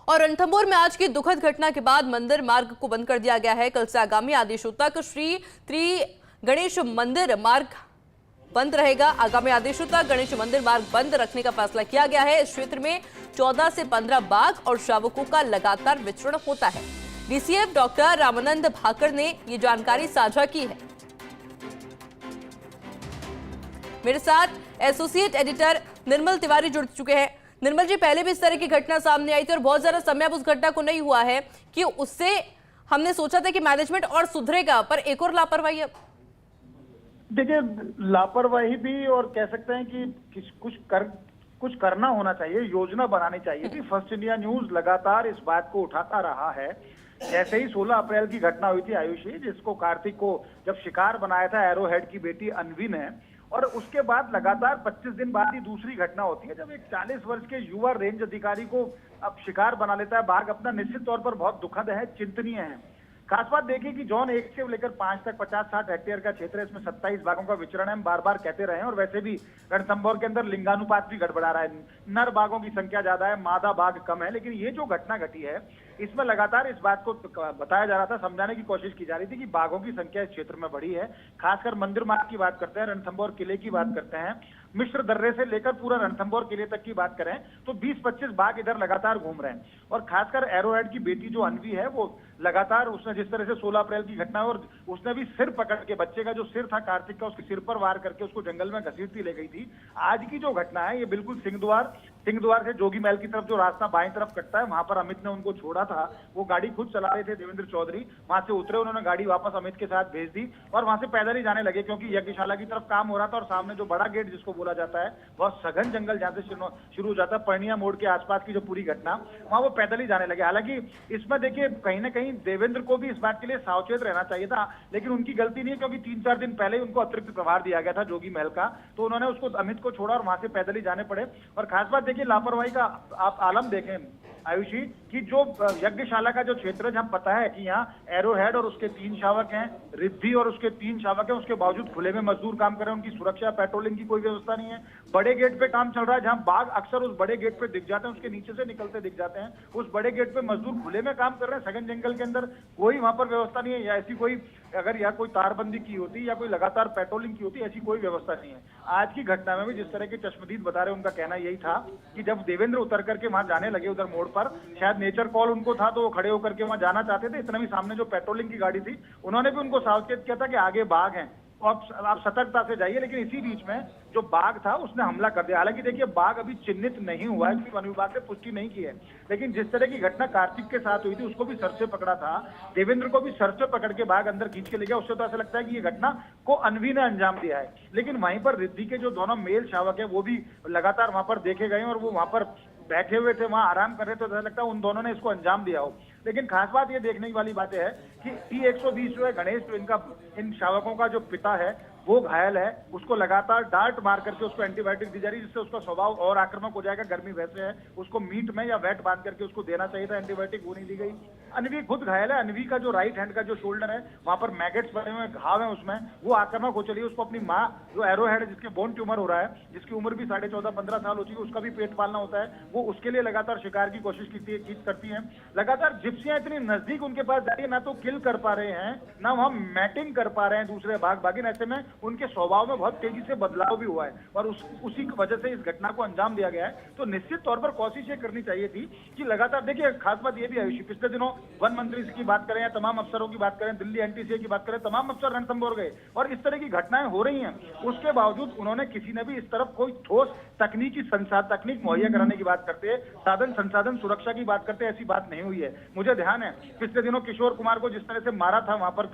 और रणथंभौर में आज की दुखद घटना के बाद मंदिर मार्ग को बंद कर दिया गया है। कल से आगामी आदेशों तक श्री त्रि गणेश मंदिर मार्ग बंद रहेगा। आगामी आदेशों तक गणेश मंदिर मार्ग बंद रखने का फैसला किया गया है। इस क्षेत्र में 14 से 15 बाघ और शावकों का लगातार विचरण होता है। डीसीएफ डॉक्टर रामानंद भाकर ने ये जानकारी साझा की है। मेरे साथ एसोसिएट एडिटर निर्मल तिवारी जुड़ चुके हैं। निर्मल जी, पहले भी इस तरह की घटना सामने आई थी और बहुत ज्यादा समय अब उस घटना को नहीं हुआ है कि उससे हमने सोचा था कि मैनेजमेंट और सुधरेगा, पर एक और लापरवाही। अब देखिए, लापरवाही भी और कह सकते हैं कि कुछ करना होना चाहिए, योजना बनानी चाहिए थी। फर्स्ट इंडिया न्यूज लगातार इस बात को उठाता रहा है। जैसे ही 16 अप्रैल की घटना हुई थी आयुषी, जिसको कार्तिक को जब शिकार बनाया था एरो हेड की बेटी अनवी ने, और उसके बाद लगातार 25 दिन बाद ही दूसरी घटना होती है जब एक 40 वर्ष के युवा रेंज अधिकारी को अब शिकार बना लेता है बाघ अपना। निश्चित तौर पर बहुत दुखद है, चिंतनीय है। खास बात देखिए कि जोन 1 से लेकर 5 तक 50-60 हेक्टेयर का क्षेत्र है। इसमें 27 बाघों का विचरण है। हम बार बार कहते रहे हैं, और वैसे भी रणथंभौर के अंदर लिंगानुपात भी गड़बड़ा रहा है। नर बाघों की संख्या ज्यादा है, मादा बाघ कम है। लेकिन ये जो घटना घटी है, इसमें लगातार इस बात को बताया जा रहा था, समझाने की कोशिश की जा रही थी कि बाघों की संख्या इस क्षेत्र में बढ़ी है। खासकर मंदिर मार्ग की बात करते हैं, रणथंभौर किले की बात करते हैं, मिश्र दर्रे से लेकर पूरा रणथंभौर किले तक की बात करें तो 20-25 बाघ इधर लगातार घूम रहे हैं। और खासकर एरोहेड की बेटी जो अनवी है, वो लगातार उसने जिस तरह से 16 अप्रैल की घटना है, और उसने भी सिर पकड़ के, बच्चे का जो सिर था कार्तिक का, उसके सिर पर वार करके उसको जंगल में घसीटती ले गई थी। आज की जो घटना है, ये बिल्कुल सिंहद्वार से जोगी महल की तरफ जो रास्ता बाएं तरफ कटता है, वहां पर अमित ने उनको छोड़ा था। वो गाड़ी खुद चला रहे थे देवेंद्र चौधरी, वहां से उतरे, उन्होंने गाड़ी वापस अमित के साथ भेज दी और वहां से पैदल ही जाने लगे, क्योंकि यज्ञशाला की तरफ काम हो रहा था। और सामने जो बड़ा गेट जिसको बोला जाता है, बहुत सघन जंगल जहां से शुरू हो जाता है, पर्णिया मोड़ के आसपास की जो पूरी घटना, वहां वो पैदल ही जाने लगे। हालांकि इसमें देखिए, कहीं ना कहीं देवेंद्र को भी इस बात के लिए सावचेत रहना चाहिए था, लेकिन उनकी गलती नहीं है, क्योंकि 3-4 दिन पहले ही उनको अतिरिक्त प्रभार दिया गया था जोगी महल का, तो उन्होंने उसको अमित को छोड़ा और वहां से पैदल ही जाने पड़े। और खास बात देखिए, लापरवाही का आप आलम देखें आयुषी, कि जो यज्ञशाला का जो क्षेत्र है, जहां पता है कि यहाँ एरोहेड और उसके 3 शावक हैं, रिद्धि और उसके 3 शावक हैं, उसके बावजूद खुले में मजदूर काम कर रहे हैं, उनकी सुरक्षा पेट्रोलिंग की कोई व्यवस्था नहीं है। बड़े गेट पे काम चल रहा है, जहां बाघ अक्सर उस बड़े गेट पे दिख जाते हैं, उसके नीचे से निकलते दिख जाते हैं। उस बड़े गेट पे मजदूर खुले में काम कर रहे हैं, सघन जंगल के अंदर, कोई वहां पर व्यवस्था नहीं है। या ऐसी कोई, अगर या कोई तारबंदी की होती या कोई लगातार पेट्रोलिंग की होती, ऐसी कोई व्यवस्था नहीं है। आज की घटना में भी जिस तरह के चश्मदीद बता रहे, उनका कहना यही था कि जब देवेंद्र उतर करके वहां जाने लगे उधर मोड़ पर, शायद नेचर कॉल उनको था तो वो खड़े होकर के वहां जाना चाहते थे। इतना भी सामने जो पेट्रोलिंग की गाड़ी थी, उन्होंने भी उनको सावचेत किया था कि आगे बाघ हैं, आप सतर्कता से जाइए। लेकिन इसी बीच में जो बाघ था उसने हमला कर दिया। हालांकि देखिए, बाघ अभी चिन्हित नहीं हुआ है, क्योंकि वन विभाग ने पुष्टि नहीं की है। लेकिन जिस तरह की घटना कार्तिक के साथ हुई थी, उसको भी सर से पकड़ा था, देवेंद्र को भी सर से पकड़ के बाघ अंदर खींच के ले गया। उससे तो ऐसा लगता है कि ये घटना को अनवी ने अंजाम दिया है। लेकिन वहीं पर रिद्धि के जो दोनों मेल शावक है, वो भी लगातार वहां पर देखे गए, और वो वहां पर बैठे हुए थे, वहां आराम कर रहे थे, तो ऐसा लगता है उन दोनों ने इसको अंजाम दिया हो। लेकिन खास बात ये देखने वाली बात है कि T-120 जो है गणेश, जो इन शावकों का जो पिता है, वो घायल है। उसको लगातार डार्ट मार करके उसको एंटीबायोटिक दी जा रही है, जिससे उसका स्वभाव और आक्रामक हो जाएगा। गर्मी वैसे है, उसको मीट में या वेट बांध करके उसको देना चाहिए था एंटीबायोटिक, वो नहीं दी गई। अनवी खुद घायल है। अनवी का जो राइट हैंड का जो शोल्डर है, वहां पर मैगेट्स बने हुए घाव है, उसमें वो आक्रामक हो चली है। उसको अपनी माँ, जो एरोहेड जिसके बोन ट्यूमर हो रहा है, जिसकी उम्र भी 14.5-15 साल हो चुकी है, उसका भी पेट पालना होता है, वो उसके लिए लगातार शिकार की कोशिश करती है। लगातार जिप्सियां इतनी नजदीक उनके पास जा रही है, ना तो किल कर पा रहे हैं, ना वहां मैटिंग कर पा रहे हैं दूसरे बाघिन। ऐसे में उनके स्वभाव में बहुत तेजी से बदलाव भी हुआ है, और उसी की वजह से इस घटना को अंजाम दिया गया है। तो निश्चित तौर पर कोशिश ये करनी चाहिए थी कि लगातार देखिए, खास बात ये भी आयुषी, पिछले दिनों वन मंत्री की बात करें या तमाम अफसरों की बात करें, दिल्ली एनटीसीए की बात करें, तमाम अफसर रणथंभौर गए, और इस तरह की घटनाएं हो रही हैं। उसके बावजूद उन्होंने, किसी ने भी इस तरफ कोई ठोस तकनीक मुहैया कराने की बात करते, साधन संसाधन सुरक्षा की बात करते, ऐसी बात नहीं हुई है। मुझे ध्यान है, पिछले दिनों किशोर कुमार को जिस तरह से मारा था, वहां पर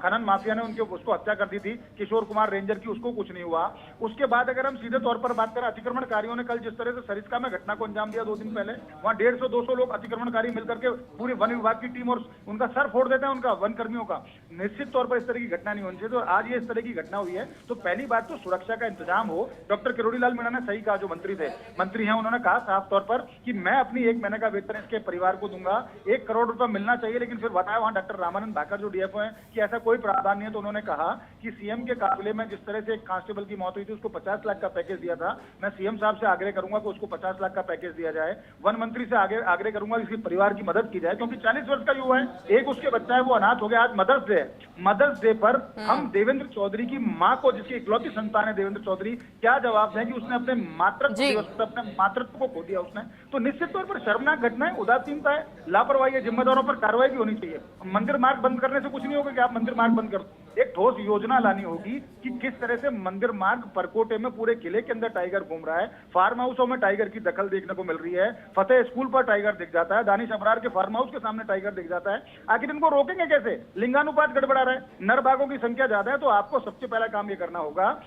खनन माफिया ने उसको हत्या कर दी थी, किशोर कुमार रेंजर की, उसको कुछ नहीं हुआ। उसके बाद अगर हम सीधे तौर पर बात करें, अतिक्रमणकारियों ने कल जिस तरह से सरिस्का में घटना को अंजाम दिया 2 दिन पहले, वहां 150-200 लोग अतिक्रमणकारी मिलकर के पूरे वन विभाग की टीम और उनका सर फोड़ देते हैं, उनका वन कर्मियों का। निश्चित तौर पर इस तरह की घटना नहीं होनी चाहिए। तो आज ये इस तरह की घटना हुई है, तो पहली बात तो सुरक्षा का इंतजाम हो। डॉक्टर किरोड़ी लाल मीणा ने सही कहा, जो मंत्री हैं, उन्होंने कहा साफ तौर पर कि मैं अपनी 1 महीने का वेतन इसके परिवार को दूंगा, 1 करोड़ रुपए मिलना चाहिए। लेकिन फिर बताया वहां डॉक्टर रामानंद भाकर जो डीएफओ हैं कि ऐसा कोई प्रावधान नहीं है। तो उन्होंने कहा कि सीएम के काबिले में जिस तरह से एक कांस्टेबल की मौत हुई थी उसको 50 लाख का पैकेज दिया था, मैं सीएम साहब से आग्रह करूंगा कि उसको 50 लाख का पैकेज दिया जाए। वन मंत्री से आग्रह करूंगा कि इसके परिवार की मदद की जाए, क्योंकि 40 वर्ष का युवा है, एक उसके बच्चा है वो अनाथ हो गया। आज मदर्स डे है, मदर्स डे पर हम देवेंद्र चौधरी की माँ को, जिसकी इकलौती संतान है देवेंद्र चौधरी, क्या जवाब दें कि उसने अपने मातृत्व दिवस पर अपने मातृत्व को खो दिया उसने। तो निश्चित तौर पर शर्मनाक घटना है, उदासीनता है, लापरवाही है, जिम्मेदारों पर कार्रवाई भी होनी चाहिए। मंदिर मार्ग बंद करने से कुछ नहीं होगा कि आप मंदिर मार्ग बंद कर दो, एक ठोस योजना लानी होगी कि किस तरह से मंदिर मार्ग परकोटे में पूरे किले के अंदर टाइगर घूम रहा है, फार्म हाउसों में टाइगर की दखल देखने को मिल रही है, फतेह स्कूल पर टाइगर दिख जाता है, दानिश अबरार के फार्म हाउस के सामने टाइगर दिख जाता है। आखिर इनको रोकेंगे कैसे? लिंगानुपात गड़बड़ा रहा है, नर बाघों की संख्या ज्यादा है, तो आपको सबसे पहला काम ये करना होगा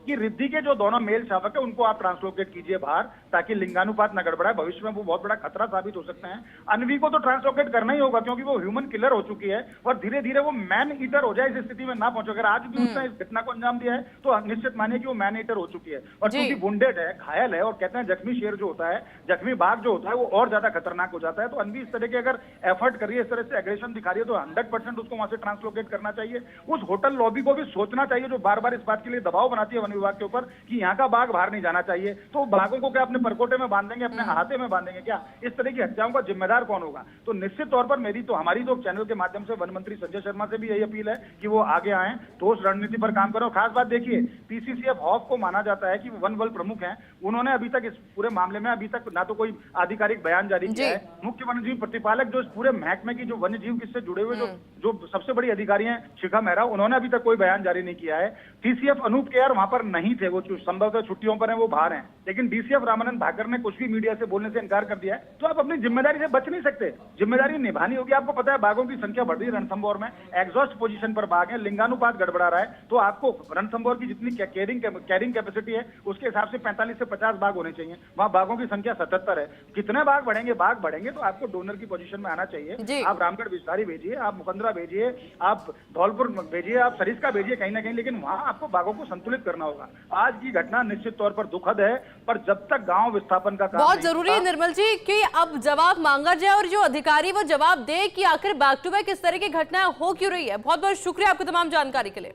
कि रिद्धि के जो दोनों मेल शावक है उनको आप ट्रांसलोकेट कीजिए बाहर, ताकि लिंगानुपात न गड़बड़ाए, भविष्य में वो बहुत बड़ा खतरा साबित हो सकते हैं। अनवी को तो ट्रांसलोकेट करना ही होगा, क्योंकि वो ह्यूमन किलर हो चुकी है और धीरे धीरे वो मैन ईटर हो जाए, इस स्थिति में ना पहुंचे। अगर आज भी उसने इस घटना को अंजाम दिया है तो निश्चित मानिए कि वो मैन ईटर हो चुकी है। और क्योंकि वुंडेड है, घायल है, और कहते हैं जख्मी शेर जो होता है, जख्मी बाघ जो होता है वो और ज्यादा खतरनाक हो जाता है। तो अनवी इस तरह के अगर एफर्ट कर रही है, इस तरह से एग्रेशन दिखा रही है, तो 100% उसको वहां से ट्रांसलोकेट करना चाहिए। उस होटल लॉबी को भी सोचना चाहिए जो बार बार इस बात के लिए दबाव बनाती है वन विभाग के ऊपर कि यहाँ का बाघ बाहर नहीं जाना चाहिए। तो बाघों को क्या अपने परकोटे में बांधेंगे, अपने अहाते में बांधेंगे क्या? इस तरह की हत्याओं का जिम्मेदार कौन होगा? तो निश्चित तौर पर मेरी तो, हमारी तो चैनल के माध्यम से वन मंत्री संजय शर्मा से भी यही अपील है कि वो आगे आए, ठोस रणनीति पर काम करें। खास बात देखिए, पीसीसीएफ हॉफ को माना जाता है कि वन बल प्रमुख हैं, उन्होंने अभी तक इस पूरे मामले में अभी तक ना तो कोई आधिकारिक बयान जारी किया है। मुख्य वन्यजीव प्रतिपालक जो इस पूरे महकमे की जो वन्यजीव किससे जुड़े हुए जो सबसे बड़ी अधिकारी हैं, शिखा मेहरा, उन्होंने अभी तक कोई बयान जारी नहीं किया है। टीसीएफ अनूप केयर वहां पर नहीं थे, वो संभवतः छुट्टियों पर हैं, वो बाहर हैं, लेकिन डीसीएफ रामानंद भाकर ने कुछ भी मीडिया से बोलने से इनकार कर दिया है। तो आप अपनी जिम्मेदारी से बच नहीं सकते, जिम्मेदारी निभानी होगी। आपको पता है बाघों की संख्या बढ़ रही है रणथंभौर में, एग्जॉस्ट पोजीशन पर बाघ है, लिंगानुपात गड़बड़ा रहा है, तो आपको रणथंभौर की जितनी कैरिंग कैपेसिटी है उसके हिसाब से 45 से 50 बाघ होने चाहिए, वहां बाघों की संख्या 77 है। कितने बाघ बढ़ेंगे तो आपको डोनर की पोजीशन में आना चाहिए। आप रामगढ़ विस्तारी भेजिए, आप मुकंदरा भेजिए, आप धौलपुर भेजिए, आप सरिस्का भेजिए, कहीं ना कहीं, लेकिन वहां आपको बाघों को संतुलित करना होगा। आज की घटना निश्चित तौर पर दुखद है, पर जब तक गांव विस्थापन का काम बहुत जरूरी है निर्मल जी कि अब जवाब मांगा जाए और जो अधिकारी वो जवाब दे कि आखिर बैक टू बैक इस तरह की घटना हो क्यों रही है। बहुत बहुत शुक्रिया आपको तमाम जानकारी के लिए।